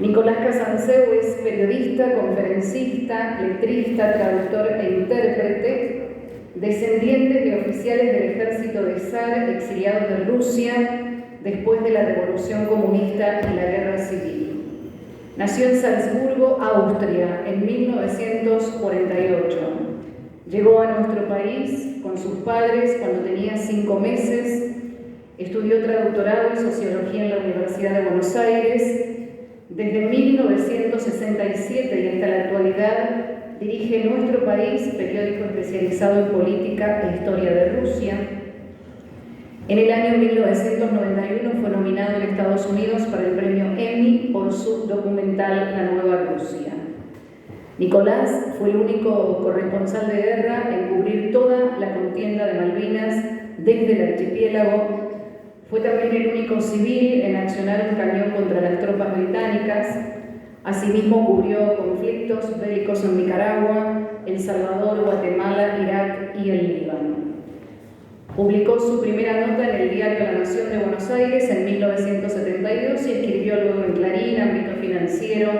Nicolás Casanseu es periodista, conferencista, letrista, traductor e intérprete, descendiente de oficiales del ejército de zar exiliados de Rusia después de la Revolución Comunista y la Guerra Civil. Nació en Salzburgo, Austria, en 1948. Llegó a nuestro país con sus padres cuando tenía 5 meses. Estudió traductorado y sociología en la Universidad de Buenos Aires. Desde 1967 y hasta la actualidad dirige Nuestro País, periódico especializado en política e historia de Rusia. En el año 1991 fue nominado en Estados Unidos para el premio Emmy por su documental La Nueva Rusia. Nicolás fue el único corresponsal de guerra en cubrir toda la contienda de Malvinas desde el archipiélago. Fue también el único civil en accionar un cañón contra las tropas británicas. Asimismo, cubrió conflictos bélicos en Nicaragua, El Salvador, Guatemala, Irak y el Líbano. Publicó su primera nota en el diario La Nación de Buenos Aires en 1972 y escribió luego en Clarín, Ámbito Financiero,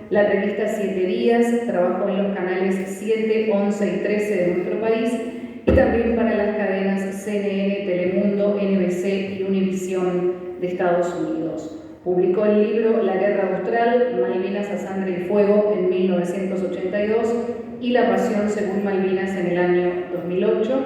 la revista 7 Días, trabajó en los canales 7, 11 y 13 de Nuestro País y también para las cadenas CNN, Telemundo, NBC y Univisión de Estados Unidos. Publicó el libro La Guerra Austral, Malvinas a Sangre y Fuego en 1982 y La Pasión según Malvinas en el año 2008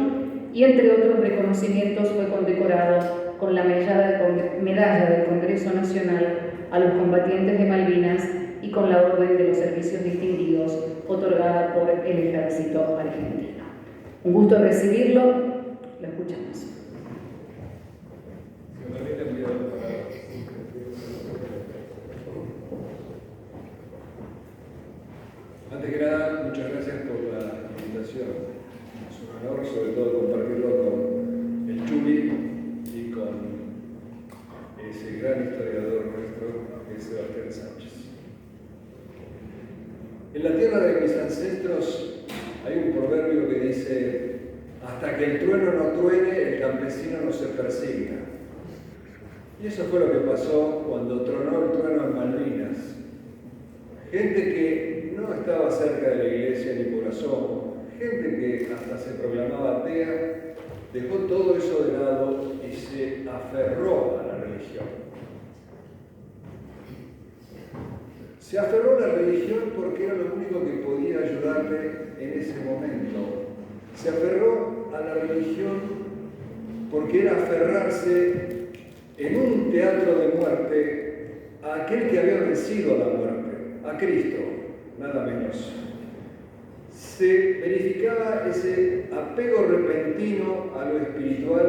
y entre otros reconocimientos fue condecorado con la medalla del Congreso Nacional a los combatientes de Malvinas y con la Orden de los Servicios Distinguidos otorgada por el Ejército Argentino. Un gusto recibirlo, lo escuchamos. Antes que nada, muchas gracias por la invitación. Es un honor, sobre todo, compartirlo con el Chuli y con ese gran historiador nuestro, que es Sebastián Sánchez. En la tierra de mis ancestros hay un proverbio que dice: hasta que el trueno no truene, el campesino no se persigna. Y eso fue lo que pasó cuando tronó el trueno en Malvinas. Gente que no estaba cerca de la iglesia ni por asomo, gente que hasta se proclamaba atea, dejó todo eso de lado y se aferró a la religión. Se aferró a la religión porque era lo único que podía ayudarle en ese momento. Se aferró a la religión porque era aferrarse en un teatro de muerte a aquel que había vencido a la muerte, a Cristo, nada menos. Se verificaba ese apego repentino a lo espiritual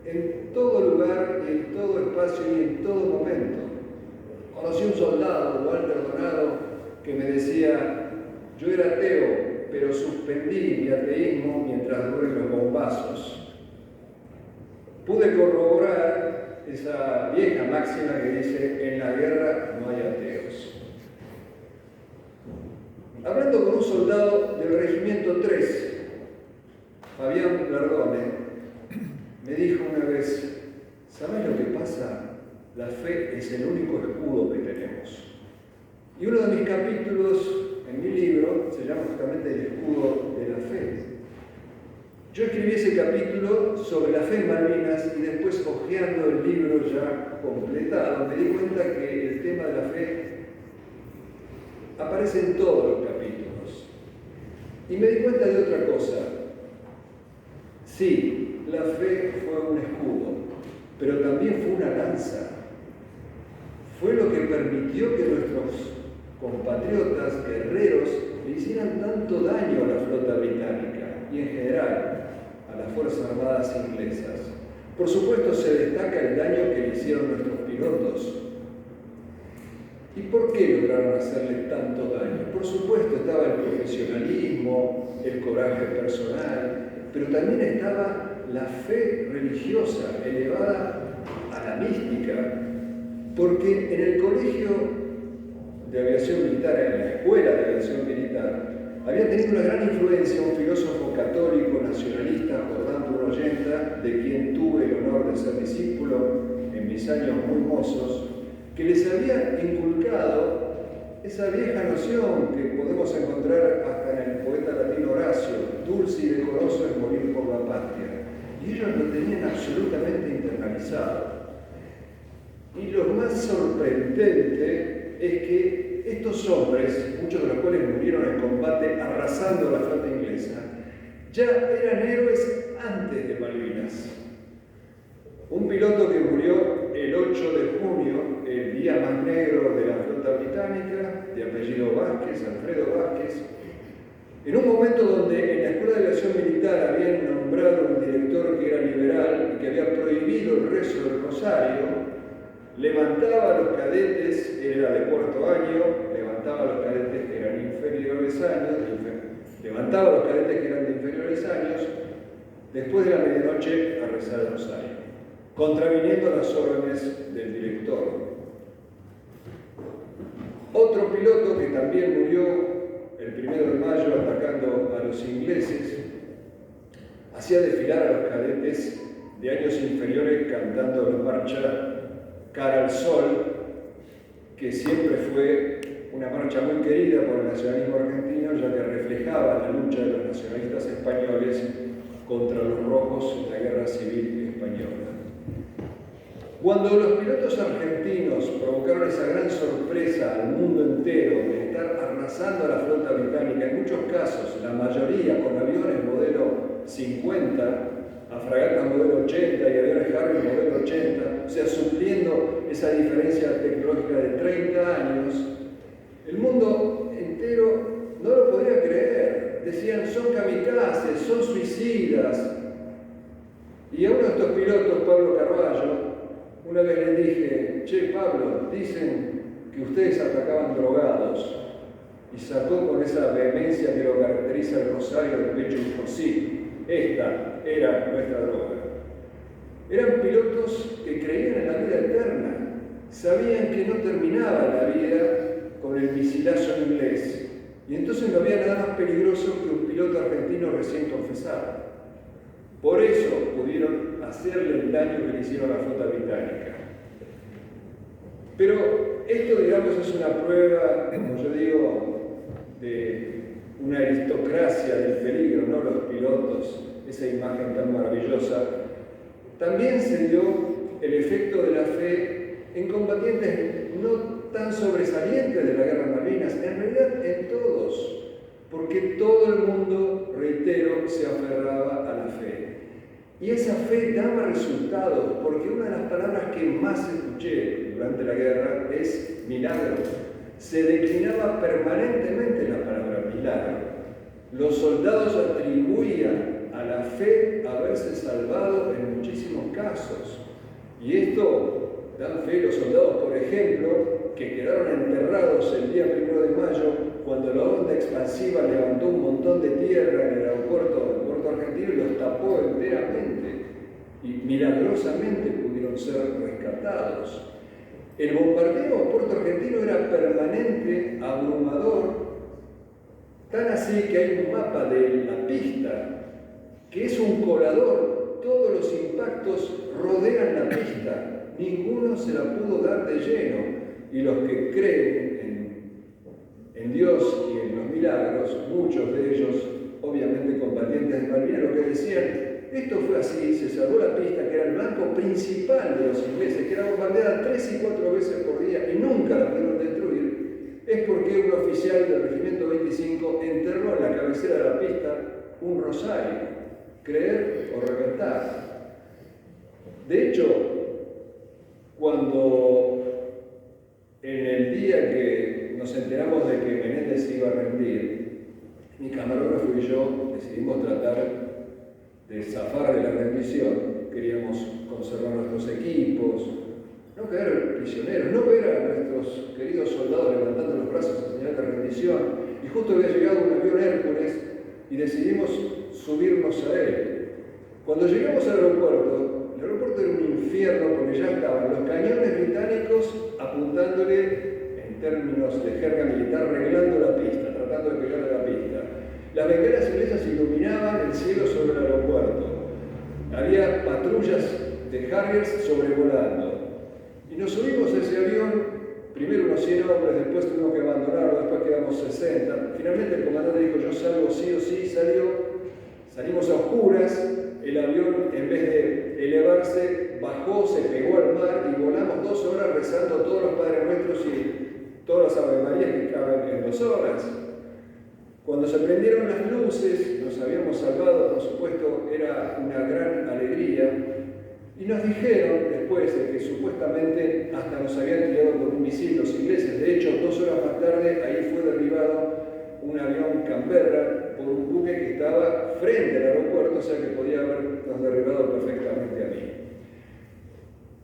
en todo lugar, y en todo espacio y en todo momento. Conocí un soldado, Walter Donado, que me decía: yo era ateo, pero suspendí mi ateísmo mientras duren los bombazos. Pude corroborar esa vieja máxima que dice: en la guerra no hay ateos. Hablando con un soldado del Regimiento 3, Fabián Lardone, me dijo una vez: ¿sabes lo que pasa? La fe es el único escudo que tenemos. Y uno de mis capítulos en mi libro se llama justamente El escudo de la fe. Yo escribí ese capítulo sobre la fe en Malvinas y después, hojeando el libro ya completado, me di cuenta que el tema de la fe aparece en todos los capítulos. Y me di cuenta de otra cosa. Sí, la fe fue un escudo, pero también fue una lanza. Fue lo que permitió que nuestros compatriotas guerreros le hicieran tanto daño a la flota británica y en general a las Fuerzas Armadas inglesas. Por supuesto, se destaca el daño que le hicieron nuestros pilotos. ¿Y por qué lograron hacerle tanto daño? Por supuesto, estaba el profesionalismo, el coraje personal, pero también estaba la fe religiosa elevada a la mística, porque en el colegio de aviación militar, en la escuela de aviación militar, había tenido una gran influencia un filósofo católico nacionalista, Jordán Bruno Yenta, de quien tuve el honor de ser discípulo en mis años muy mozos, que les había inculcado esa vieja noción que podemos encontrar hasta en el poeta latino Horacio, dulce y decoroso es morir por la patria. Y ellos lo tenían absolutamente internalizado. Y lo más sorprendente es que estos hombres, muchos de los cuales murieron en combate arrasando la flota inglesa, ya eran héroes antes de Malvinas. Un piloto que murió el 8 de junio, el día más negro de la flota británica, de apellido Vázquez, Alfredo Vázquez, en un momento donde en la Escuela de Aviación Militar habían nombrado un director que era liberal y que había prohibido el rezo del rosario, levantaba a los cadetes, era de cuarto año, levantaba a los cadetes que eran inferiores años, levantaba a los cadetes que eran de inferiores años, después de la medianoche a rezar el rosario, contraviniendo las órdenes del director. Otro piloto que también murió el 1 de mayo atacando a los ingleses, hacía desfilar a los cadetes de años inferiores cantando la marcha Cara al Sol, que siempre fue una marcha muy querida por el nacionalismo argentino, ya que reflejaba la lucha de los nacionalistas españoles contra los rojos en la Guerra Civil Española. Cuando los pilotos argentinos provocaron esa gran sorpresa al mundo entero de estar arrasando a la flota británica, en muchos casos, la mayoría con aviones modelo 50, a fragatas modelo 80 y aviones Harrier modelo 80, o sea, supliendo esa diferencia tecnológica de 30 años, el mundo entero no lo podía creer. Decían, son kamikazes, son suicidas. Y a uno de estos pilotos, Pablo Carballo, una vez le dije, che, Pablo, dicen que ustedes atacaban drogados. Y sacó con esa vehemencia que lo caracteriza el rosario del pecho y dijo, sí, esta era nuestra droga. Eran pilotos que creían en la vida eterna, sabían que no terminaba la vida con el misilazo inglés. Y entonces no había nada más peligroso que un piloto argentino recién confesado. Por eso pudieron hacerle el daño que le hicieron a la flota británica. Pero esto, digamos, es una prueba, como yo digo, de una aristocracia del peligro, no los pilotos, esa imagen tan maravillosa. También se dio el efecto de la fe en combatientes no tan sobresalientes de la Guerra de Malvinas, en realidad en todos, porque todo el mundo, reitero, se aferraba a la fe. Y esa fe daba resultados, porque una de las palabras que más escuché durante la guerra es milagro. Se declinaba permanentemente la palabra milagro. Los soldados atribuían a la fe haberse salvado en muchísimos casos. Y esto dan fe los soldados, por ejemplo, que quedaron enterrados el día 1 de mayo cuando la onda expansiva levantó un montón de tierra en el aeropuerto del puerto argentino y los tapó enteramente. Y milagrosamente pudieron ser rescatados. El bombardeo a puerto argentino era permanente, abrumador, tan así que hay un mapa de la pista que es un colador. Todos los impactos rodean la pista, ninguno se la pudo dar de lleno. Y los que creen en Dios y en los milagros, muchos de ellos, obviamente combatientes de Malvinas, lo que decían, esto fue así, se salvó la pista, que era el blanco principal de los ingleses, que era bombardeada 3 y 4 veces por día y nunca la pudieron destruir, es porque un oficial del Regimiento 25 enterró en la cabecera de la pista un rosario, creer o reventar. De hecho, cuando en el día que nos enteramos de que Menéndez se iba a rendir, mi camarógrafo y yo decidimos tratar de zafar de la rendición. Queríamos conservar nuestros equipos, no caer prisioneros, no ver a nuestros queridos soldados levantando los brazos en señal de rendición. Y justo había llegado un avión Hércules y decidimos subirnos a él. Cuando llegamos al aeropuerto, el aeropuerto era un infierno porque ya estaban los cañones británicos apuntándole, en términos de jerga militar, reglando la pista, tratando de pegarle la pista. Las bengalas inglesas iluminaban el cielo sobre el aeropuerto. Había patrullas de Harriers sobrevolando. Y nos subimos a ese avión primero unos 100 hombres, después tuvimos que abandonarlo, después quedamos 60. Finalmente el comandante dijo, yo salgo sí o sí, salimos a oscuras, el avión en vez de elevarse bajó, se pegó al mar y volamos 2 horas rezando todos los Padres Nuestros y todas las Ave Marías que caben en 2 horas. Cuando se prendieron las luces, nos habíamos salvado, por supuesto, era una gran alegría. Y nos dijeron después de que supuestamente hasta nos habían tirado con un misil los ingleses. De hecho, 2 horas más tarde, ahí fue derribado un avión Canberra por un buque que estaba frente al aeropuerto, o sea que podía habernos derribado perfectamente ahí.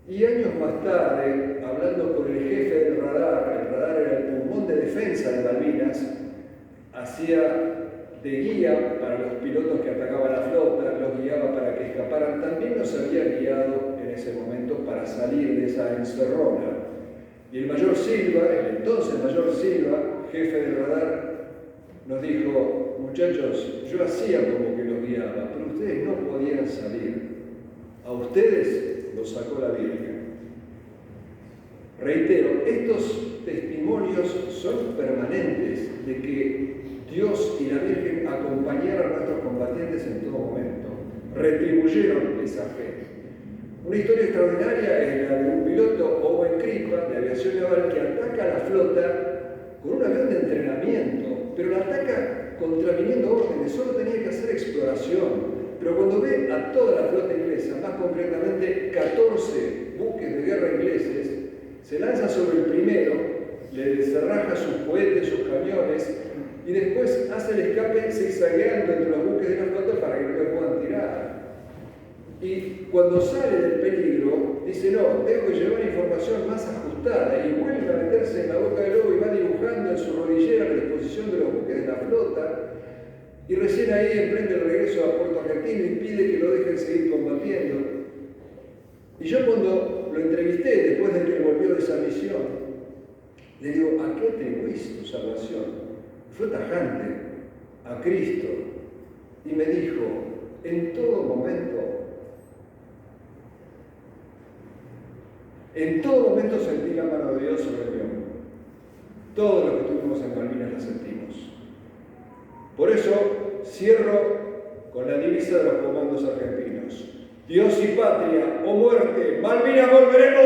Y años más tarde, hablando con el jefe del radar, el radar era el pulmón de defensa de Malvinas, hacía de guía para los pilotos que atacaban la flota, los guiaba para que escaparan, también nos había guiado en ese momento para salir de esa encerrona. Y el mayor Silva, el entonces mayor Silva, jefe del radar, nos dijo, muchachos, yo hacía como que los guiaba, pero ustedes no podían salir. A ustedes los sacó la Virgen. Reitero, estos testimonios son permanentes de que Dios y la Virgen acompañaron a nuestros combatientes en todo momento, retribuyeron esa fe. Una historia extraordinaria es la de un piloto, Owen Kripa, de aviación naval, que ataca a la flota con un avión de entrenamiento, pero la ataca contraviniendo órdenes, solo tenía que hacer exploración. Pero cuando ve a toda la flota inglesa, más concretamente 14 buques de guerra ingleses, se lanza sobre el primero, le desarraja sus cohetes, sus camiones, y después hace el escape zigzagueando entre los buques de la flota para que no le puedan tirar. Y cuando sale del peligro, dice, no, tengo que llevar información más ajustada, y vuelve a meterse en la boca del lobo y va dibujando en su rodillera la disposición de los buques de la flota, y recién ahí emprende el regreso a Puerto Argentino y pide que lo dejen seguir combatiendo. Y yo cuando lo entrevisté, después de que volvió de esa misión, le digo, ¿a qué atribuís tu salvación? Fue tajante, a Cristo, y me dijo, en todo momento sentí la mano de Dios sobre mí. Todo lo que tuvimos en Malvinas la sentimos. Por eso cierro con la divisa de los comandos argentinos. Dios y patria o muerte, Malvinas volveremos.